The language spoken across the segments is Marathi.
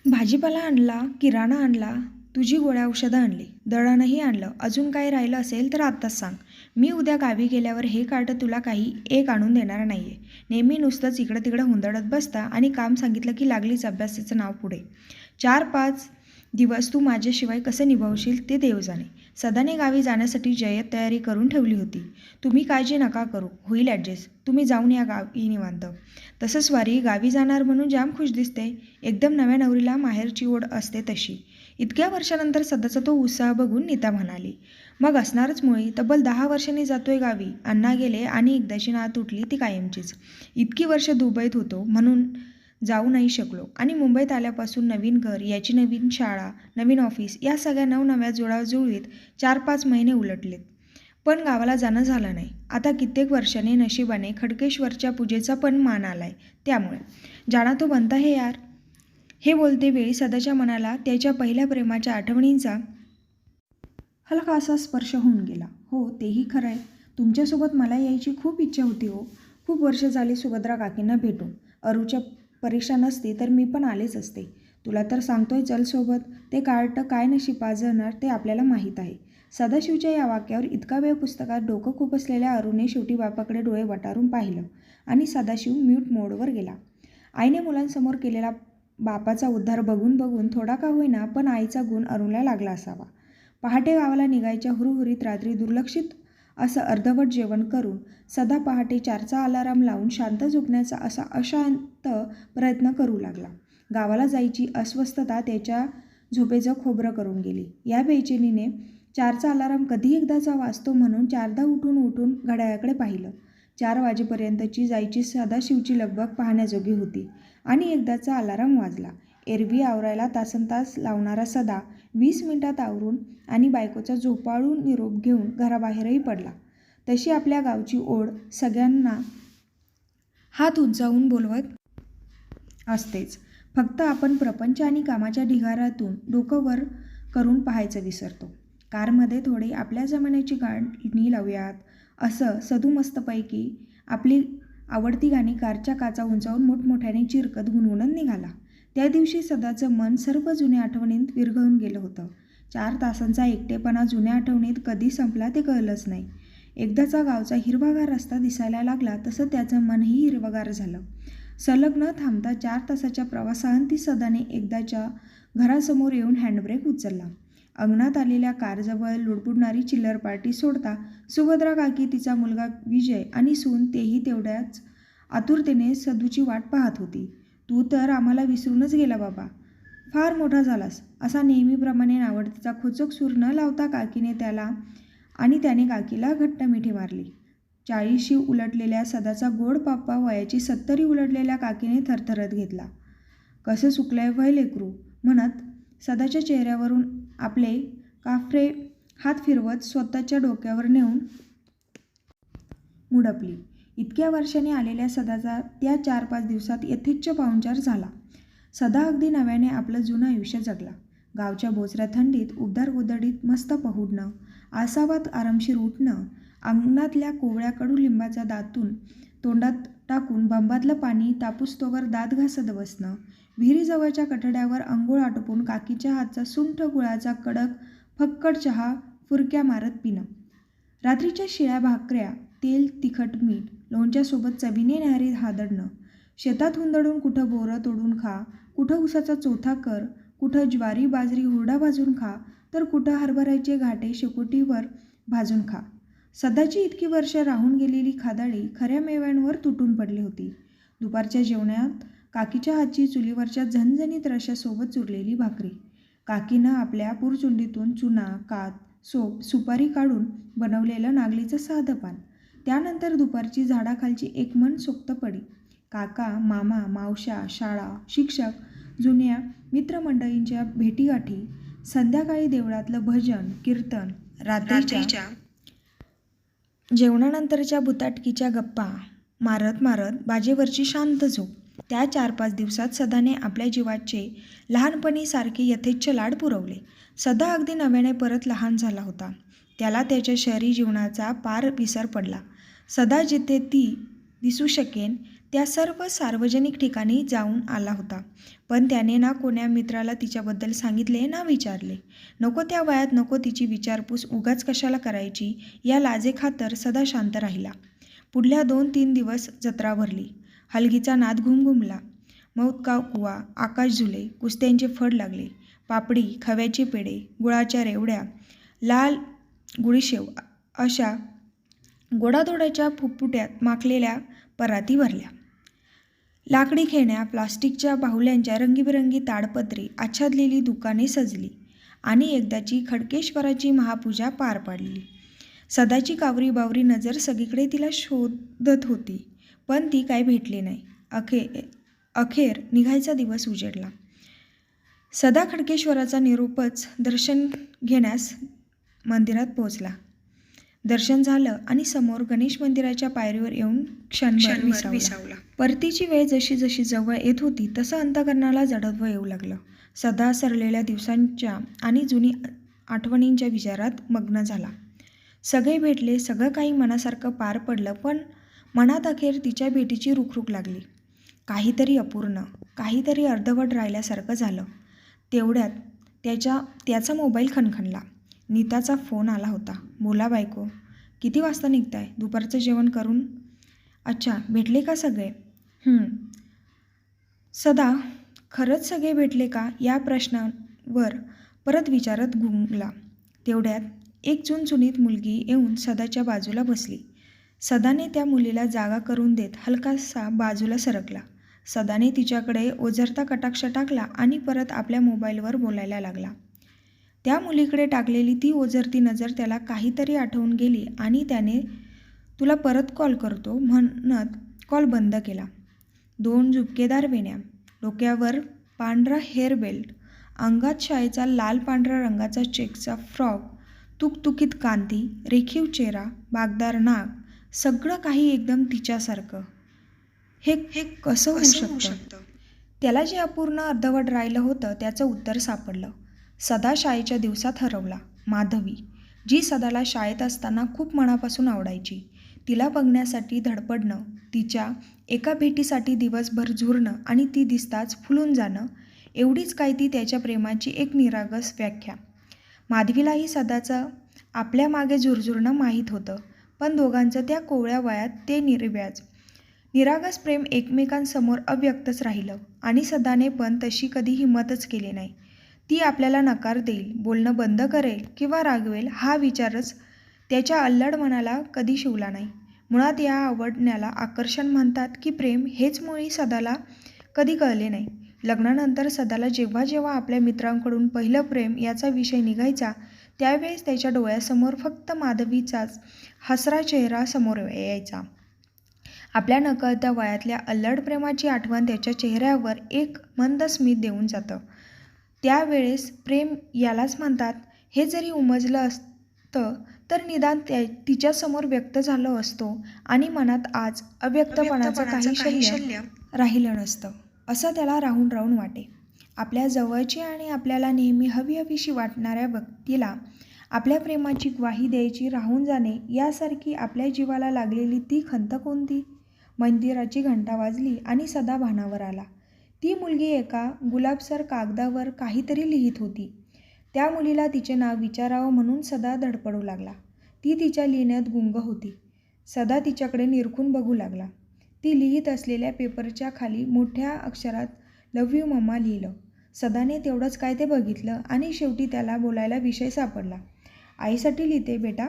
भाजीपाला आणला, किराणा आणला, तुझी गोळ्या औषधं आणली, दळणही आणलं. अजून काही राहिलं असेल तर आत्ताच सांग. मी उद्या गावी गेल्यावर हे कार्ट तुला काही एक आणून देणार नाहीये. नेहमी नुसतंच इकडं तिकडं हुंदडत बसता आणि काम सांगितलं की लागलीच अभ्यासाचं नाव पुढे. 4-5 दिवस तू माझ्याशिवाय कसं निभावशील ते देव जाणे. सदाने गावी जाण्यासाठी जय्यत तयारी करून ठेवली होती. तुम्ही काळजी नका करू, होईल ॲडजस्ट. तुम्ही जाऊन या गावी निवांत. तसं स्वारी गावी जाणार म्हणून जाम खुश दिसते. एकदम नव्या नवरीला माहेरची ओढ असते तशी. इतक्या वर्षानंतर सदाचा तो उत्साह बघून नीता म्हणाली, मग असणारच मुळी. तब्बल 10 वर्षांनी जातोय गावी. अण्णा गेले आणि एकदाची नात उठली ती कायमचीच. इतकी वर्ष दुबईत होतो म्हणून जाऊ नाही शकलो आणि मुंबईत आल्यापासून नवीन घर, याची नवीन शाळा, नवीन ऑफिस, या सगळ्या नवनव्या जुळाजुळवीत 4-5 महिने उलटलेत. पण गावाला जाणं झालं नाही. आता कित्येक वर्षांनी नशिबाने खडकेश्वरच्या पूजेचा पण मान आलाय. त्यामुळे जाना तो बनता है यार. हे बोलते वेळी सदाच्या मनाला त्याच्या पहिल्या प्रेमाच्या आठवणींचा हलकासा स्पर्श होऊन गेला. हो, तेही खरं आहे. तुमच्यासोबत मला यायची खूप इच्छा होती हो. खूप वर्ष झाली सुभद्रा काकींना भेटून. अरूच्या परीक्षा नसती तर मी पण आलेच असते. तुला तर सांगतोय चल सोबत. ते कार्ट काय नशी पाजणार ते आपल्याला माहीत आहे. सदाशिवच्या या वाक्यावर इतका वेळ पुस्तकात डोकं खुपसलेल्या अरूने शेवटी बापाकडे डोळे वटारून पाहिलं आणि सदाशिव म्यूट मोडवर गेला. आईने मुलांसमोर केलेला बापाचा उद्धार बघून बघून थोडा का होईना पण आईचा गुण अरूला लागला असावा. पहाटे गावाला निघायच्या हुरूहुरीत रात्री दुर्लक्षित असं अर्धवट जेवण करून सदा पहाटे 4चा अलाराम लावून शांत झोपण्याचा असा अशांत प्रयत्न करू लागला. गावाला जायची अस्वस्थता त्याच्या झोपेचं खोबरं करून गेली. या बेचैनीने 4चा अलाराम कधी एकदाचा वाजतो म्हणून 4दा उठून उठून घड्याळाकडे पाहिलं. 4 वाजेपर्यंतची जायची सदाशिवची लगबग पाहण्याजोगी होती आणि एकदाचा अलाराम वाजला. एरवी आवरायला तासनतास लावणारा सदा 20 मिनिटात आवरून आणि बायकोचा झोपाळू निरोप घेऊन घराबाहेरही पडला. तशी आपल्या गावची ओढ सगळ्यांना हात उंचावून बोलवत असतेच. फक्त आपण प्रपंच आणि कामाच्या ढिगाऱ्यातून डोकं वर करून पाहायचं विसरतो. कारमध्ये थोडी आपल्या जमान्याची गाणी लावूयात असं सदू मस्तपैकी आपली आवडती गाणी कारच्या काचा उंचावून मोठमोठ्याने चिरकत गुणगुणत निघाला. त्या दिवशी सदाचं मन सर्व जुन्या आठवणींत विरघळून गेलं होतं. 4 तासांचा एकटेपणा जुन्या आठवणीत कधी संपला ते कळलंच नाही. एकदाचा गावचा हिरवागार रस्ता दिसायला लागला तसं त्याचं मनही हिरवगार झालं. सलग न थांबता 4 तासाच्या प्रवासाअंती सदाने एकदाच्या घरासमोर येऊन हँडब्रेक उचलला. अंगणात आलेल्या कारजवळ लुडबुडणारी चिल्लर पार्टी सोडता सुभद्रा काकी, तिचा मुलगा विजय आणि सून तेही तेवढ्याच आतुरतेने सदूची वाट पाहत होती. तू तर आम्हाला विसरूनच गेला बाबा. फार मोठा झालास, असा नेहमीप्रमाणे नावडतीचा खोचक सूर न लावता काकीने त्याला आणि त्याने काकीला घट्ट मिठी मारली. 40शी उलटलेल्या सदाचा गोड पाप्पा वयाची 70 उलटलेल्या काकीने थरथरत घेतला. कसं चुकलंय वय लेकरू, म्हणत सदाच्या चेहऱ्यावरून आपले काफ्रे हात फिरवत स्वतःच्या डोक्यावर नेऊन मुडपली. इतक्या वर्षांनी आलेल्या सदाचा त्या 4-5 दिवसात यथेच्छ पाहुणचार झाला. सदा अगदी नव्याने आपलं जुनं आयुष्य जगला. गावच्या बोचऱ्या थंडीत उबदार गोधडीत मस्त पहुडणं, आसावात आरामशीर उठणं, अंगणातल्या कोवळ्या कडुलिंबाचा दातून तोंडात टाकून बंबातलं पाणी तापूस्तोवर दात घासत बसणं, विहिरीजवळच्या कठड्यावर अंघोळ आटोपून काकीच्या हातचा सुंठ गुळाचा कडक फक्कड चहा फुरक्या मारत पिणं, रात्रीच्या शिळ्या भाकऱ्या तेल तिखट मीठ लोणच्यासोबत चवीने न्याहारी हादडणं, शेतात हुंदडून कुठं बोरं तोडून खा, कुठं उसाचा चोथा कर, कुठं ज्वारी बाजरी हुरडा भाजून खा, तर कुठं हरभऱ्याचे घाटे शेकोटीवर भाजून खा. सदाची इतकी वर्ष राहून गेलेली खादाडी खऱ्या मेव्यांवर तुटून पडली होती. दुपारच्या जेवणात काकीच्या हातची चुलीवरच्या झणझणीत रश्श्यासोबत चुरलेली भाकरी, काकीनं आपल्या पुरचुंडीतून चुना, कात, सोप, सुपारी काढून बनवलेलं नागलीचं साधं पान, त्यानंतर दुपारची झाडाखालची एक मनसोक्त पडी, काका, मामा, मावश्या, शाळा, शिक्षक, जुन्या मित्रमंडळींच्या भेटीगाठी, संध्याकाळी देवळातलं भजन कीर्तन, रात्रीच्या जेवणानंतरच्या भुताटकीच्या गप्पा मारत मारत बाजेवरची शांत झोप. त्या 4-5 दिवसात सदाने आपल्या जीवाचे लहानपणी सारखे यथेच्छ लाड पुरवले. सदा अगदी नव्याने परत लहान झाला होता. त्याला त्याच्या शहरी जीवनाचा पार विसर पडला. सदा जिथे ती दिसू शकेन त्या सर्व सार्वजनिक ठिकाणी जाऊन आला होता. पण त्याने ना कोण्या मित्राला तिच्याबद्दल सांगितले ना विचारले. नको त्या वयात नको तिची विचारपूस उगाच कशाला करायची या लाजेखातर सदा शांत राहिला. पुढल्या 2-3 दिवस जत्रा भरली. हलगीचा नाद घुमघुमला. मौतका कुवा, आकाश झुले, कुस्त्यांचे फड लागले. पापडी, खव्याचे पेढे, गुळाच्या रेवड्या, लाल गुळीशेव अशा गोडाधोडाच्या फुफुट्यात माखलेल्या पराती भरल्या. लाकडी खेळण्या, प्लास्टिकच्या बाहुल्यांच्या रंगीबेरंगी ताडपत्री आच्छादलेली दुकाने सजली आणि एकदाची खडकेश्वराची महापूजा पार पाडली. सदाची कावरी बावरी नजर सगळीकडे तिला शोधत होती, पण ती काय भेटली नाही. अखेर निघायचा दिवस उजेडला. सदा खडकेश्वराचा निरोपच दर्शन घेण्यास मंदिरात पोहोचला. दर्शन झालं आणि समोर गणेश मंदिराच्या पायरीवर येऊन क्षणभर विसावला. परतीची वेळ जशी जशी जवळ येत होती तसं अंतःकरणाला जडत्व येऊ लागलं. सदा सरलेल्या दिवसांच्या आणि जुनी आठवणींच्या विचारात मग्न झाला. सगळे भेटले, सगळं काही मनासारखं पार पडलं, पण मनात अखेर तिच्या भेटीची रुखरुख लागली. काहीतरी अपूर्ण, काहीतरी अर्धवट राहिल्यासारखं झालं. तेवढ्यात त्याचा मोबाईल खणखणला. नीताचा फोन आला होता. बोला बायको, किती वाजता निघताय? दुपारचं जेवण करून? अच्छा, भेटले का सगळे? सदा खरंच सगळे भेटले का या प्रश्नावर परत विचारत घुमला. तेवढ्यात एक चुणचुणीत मुलगी येऊन सदाच्या बाजूला बसली. सदाने त्या मुलीला जागा करून देत हलकासा बाजूला सरकला. सदाने तिच्याकडे ओझरता कटाक्ष टाकला आणि परत आपल्या मोबाईलवर बोलायला लागला. त्या मुलीकडे टाकलेली ती ओझरती नजर त्याला काहीतरी आठवून गेली आणि त्याने तुला परत कॉल करतो म्हणत कॉल बंद केला. 2 झुपकेदार वेण्या, डोक्यावर पांढरा हेअर बेल्ट, अंगात शाळेचा लाल पांढऱ्या रंगाचा चेकचा फ्रॉक, तुकतुकीत कांती, रेखीव चेहरा, बागदार नाक, सगळं काही एकदम तिच्यासारखं. हे कसं होऊ शकतं? त्याला जे अपूर्ण अर्धवट राहिलं होतं त्याचं उत्तर सापडलं. सदा शाळेच्या दिवसात हरवला. माधवी, जी सदाला शाळेत असताना खूप मनापासून आवडायची, तिला बघण्यासाठी धडपडणं, तिच्या एका भेटीसाठी दिवसभर झुरणं आणि ती दिसताच फुलून जाणं, एवढीच काय ती त्याच्या प्रेमाची एक निरागस व्याख्या. माधवीलाही सदाचं आपल्या मागे झुरझुरणं माहीत होतं, पण दोघांचं त्या कोवळ्या वयात ते निरागस प्रेम एकमेकांसमोर अव्यक्तच राहिलं आणि सदाने पण तशी कधी हिंमतच केली नाही. ती आपल्याला नकार देईल, बोलणं बंद करेल किंवा रागवेल हा विचारच त्याच्या अल्लड मनाला कधी शिवला नाही. मुळात या आवडण्याला आकर्षण म्हणतात की प्रेम हेच मुळी सदाला कधी कळले नाही. लग्नानंतर सदाला जेव्हा जेव्हा आपल्या मित्रांकडून पहिलं प्रेम याचा विषय निघायचा त्यावेळेस त्याच्या डोळ्यासमोर फक्त माधवीचाच हसरा चेहरा समोर यायचा. आपल्या नकळत्या वयातल्या अल्लड प्रेमाची आठवण त्याच्या चेहऱ्यावर एक मंद स्मित देऊन जातं. त्यावेळेस प्रेम यालाच म्हणतात हे जरी उमजलं असतं तर निदान तिच्यासमोर व्यक्त झालं असतो आणि मनात आज अव्यक्तपणाचं काही शल्य राहिलं नसतं असं त्याला राहून राहून वाटे. आपल्या जवळची आणि आपल्याला नेहमी हवीशी वाटणाऱ्या व्यक्तीला आपल्या प्रेमाची ग्वाही द्यायची राहून जाणे यासारखी आपल्या जीवाला लागलेली ती खंत कोणती? मंदिराची घंटा वाजली आणि सदा भानावर आला. ती मुलगी एका गुलाबसर कागदावर काहीतरी लिहित होती. त्या मुलीला तिचे नाव विचारावं म्हणून सदा धडपडू लागला. ती तिच्या लिहिण्यात गुंग होती. सदा तिच्याकडे निरखून बघू लागला. ती लिहित असलेल्या पेपरच्या खाली मोठ्या अक्षरात लव्ह यू मम्मा लिहिलं. सदाने तेवढंच काय ते बघितलं आणि शेवटी त्याला बोलायला विषय सापडला. आईसाठी लिहिते बेटा?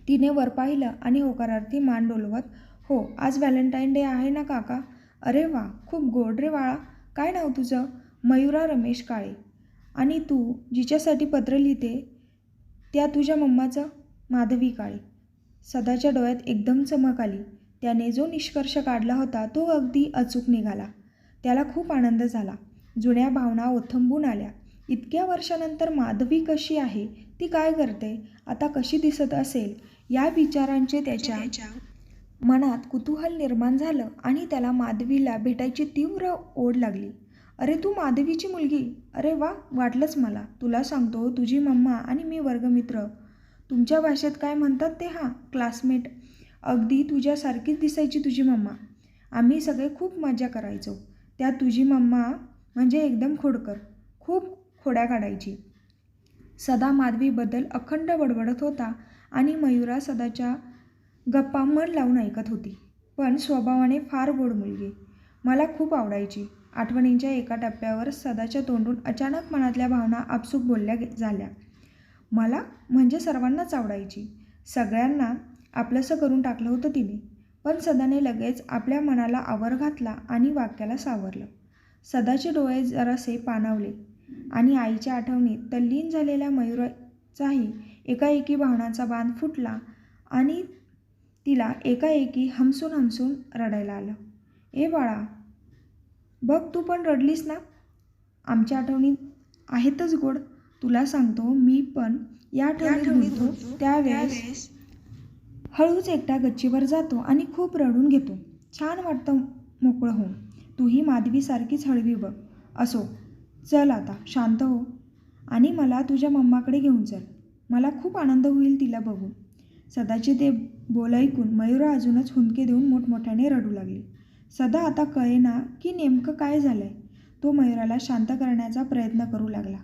तिने वर पाहिलं आणि होकारार्थी मान डोलवत हो, आज व्हॅलेंटाईन डे आहे ना काका? अरे वा, खूप गोड रे बाळा. काय नाव तुझं? मयुरा रमेश काळे. आणि तू जिच्यासाठी पत्र लिहिते त्या तुझ्या मम्माचं? माधवी काळे. सदाच्या डोळ्यात एकदम चमक आली. त्याने जो निष्कर्ष काढला होता तो अगदी अचूक निघाला. त्याला खूप आनंद झाला. जुन्या भावना ओथंबून आल्या. इतक्या वर्षानंतर माधवी कशी आहे, ती काय करते, आता कशी दिसत असेल या विचारांचे त्याच्या मनात कुतूहल निर्माण झालं आणि त्याला माधवीला भेटायची तीव्र ओढ लागली. अरे तू माधवीची मुलगी? अरे वा, वाटलंच मला. तुला सांगतो, तुझी मम्मा आणि मी वर्गमित्र. तुमच्या भाषेत काय म्हणतात ते? क्लासमेट. अगदी तुझ्यासारखीच दिसायची तुझी मम्मा. आम्ही सगळे खूप मजा करायचो. त्यात तुझी मम्मा म्हणजे एकदम खोडकर, खूप खोड्या काढायची. सदा माधवीबद्दल अखंड बडबडत होता आणि मयुरा सदाच्या गप्पा मन लावून ऐकत होती. पण स्वभावाने फार गोड मुलगी. मला खूप आवडायची. आठवणींच्या एका टप्प्यावर सदाच्या तोंडून अचानक मनातल्या भावना आपसूक बोलल्या झाल्या. मला म्हणजे सर्वांनाच आवडायची. सगळ्यांना आपलंसं करून टाकलं होतं तिने. पण सदाने लगेच आपल्या मनाला आवर घातला आणि वाक्याला सावरलं. सदाचे डोळे जरासे पाणावले आणि आईच्या आठवणीत तल्लीन झालेल्या मयुराचाही एकाएकी भावनांचा बांध फुटला आणि तिला एकाएकी हमसून हमसून रडायला आलं. ए बाळा, बघ तू पण रडलीस ना? आमच्या आठवणी आहेतच गोड. तुला सांगतो, मी पण या आठवणीत बुडतो त्यावेळेस हळूच एकटा गच्चीवर जातो आणि खूप रडून घेतो. छान वाटतं मोकळं होऊन. तूही माधवीसारखीच हळवी बघ. असो, चल आता शांत हो आणि मला तुझ्या मम्माकडे घेऊन चल. मला खूप आनंद होईल तिला बघून. सदाचे ते बोल ऐकून मयुरा अजूनच हुंदके देऊन मोठमोठ्याने रडू लागली. सदा आता कळेना की नेमकं काय झालंय. तो मयुराला शांत करण्याचा प्रयत्न करू लागला.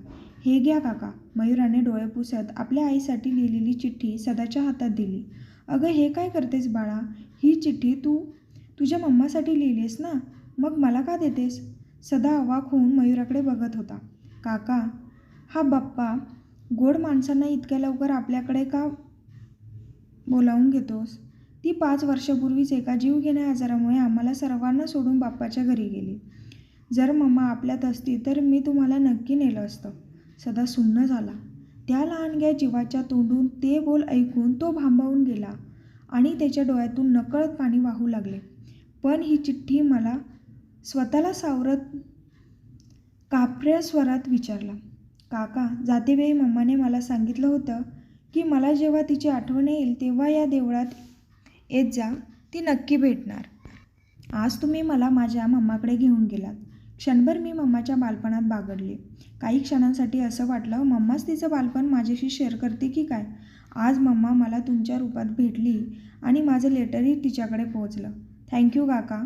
हे घ्या काका. मयुराने डोळे पुसत आपल्या आईसाठी लिहिलेली चिठ्ठी सदाच्या हातात दिली. अगं, हे काय करतेस बाळा? ही चिठ्ठी तू तुझ्या मम्मासाठी लिहिलीस ना? मग मला का देतेस? सदा अवाक होऊन मयुराकडे बघत होता. काका, हा बाप्पा गोड माणसांना इतक्या लवकर आपल्याकडे का बोलावून घेतोस? ती 5 वर्षापूर्वीच एका जीवघेण्या आजारामुळे आम्हाला सर्वांना सोडून बाप्पाच्या घरी गेली. जर मम्मा आपल्यात असती तर मी तुम्हाला नक्की नेलं असतं. सदा सुन्न झाला. त्या लहानग्या जीवाच्या तोंडून ते बोल ऐकून तो भांबावून गेला आणि त्याच्या डोळ्यातून नकळत पाणी वाहू लागले. पण ही चिठ्ठी मला स्वतःला सावरत कापऱ्या स्वरात विचारला. काका, जातेवेळी मम्माने मला सांगितलं होतं की मला जेव्हा तिची आठवण येईल तेव्हा या देवळात येत जा, ती नक्की भेटणार. आज तुम्ही मला माझ्या मम्माकडे घेऊन गेलात. क्षणभर मी मम्माच्या बालपणात बागडले. काही क्षणांसाठी असं वाटलं मम्माच तिचं बालपण माझ्याशी शेअर करते की काय. आज मम्मा मला तुमच्या रूपात भेटली आणि माझं लेटरही तिच्याकडे पोहोचलं. थँक्यू काका.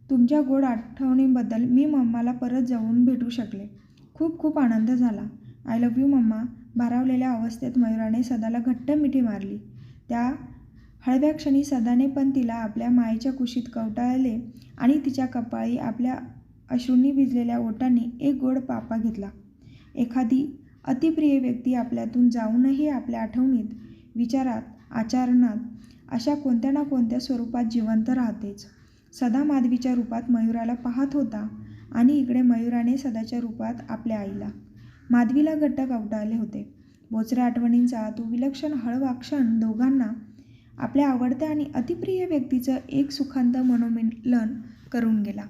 तुमच्या गोड आठवणींबद्दल मी मम्माला परत जाऊन भेटू शकले. खूप खूप आनंद झाला. I love you mamma. भारावलेल्या अवस्थेत मयुराने सदाला घट्ट मिठी मारली. त्या हळव्या क्षणी सदाने पण तिला आपल्या मायेच्या कुशीत कवटाळले आणि तिच्या कपाळी आपल्या अश्रूंनी भिजलेल्या ओठांनी एक गोड पापा घेतला. एखादी अतिप्रिय व्यक्ती आपल्यातून जाऊनही आपल्या आठवणीत, विचारात, आचरणात अशा कोणत्या ना कोणत्या स्वरूपात जिवंत राहतेच. सदा माधवीच्या रूपात मयुराला पाहत होता आणि इकडे मयुराने सदाच्या रूपात आपल्या आईला. माधवीला घट्ट कवटाळले होते. बोचऱ्या आठवणींचा तो विलक्षण हळवा क्षण दोघांना आपल्या आवडत्या आणि अतिप्रिय व्यक्तीचं एक सुखांत मनोमिलन करून गेला.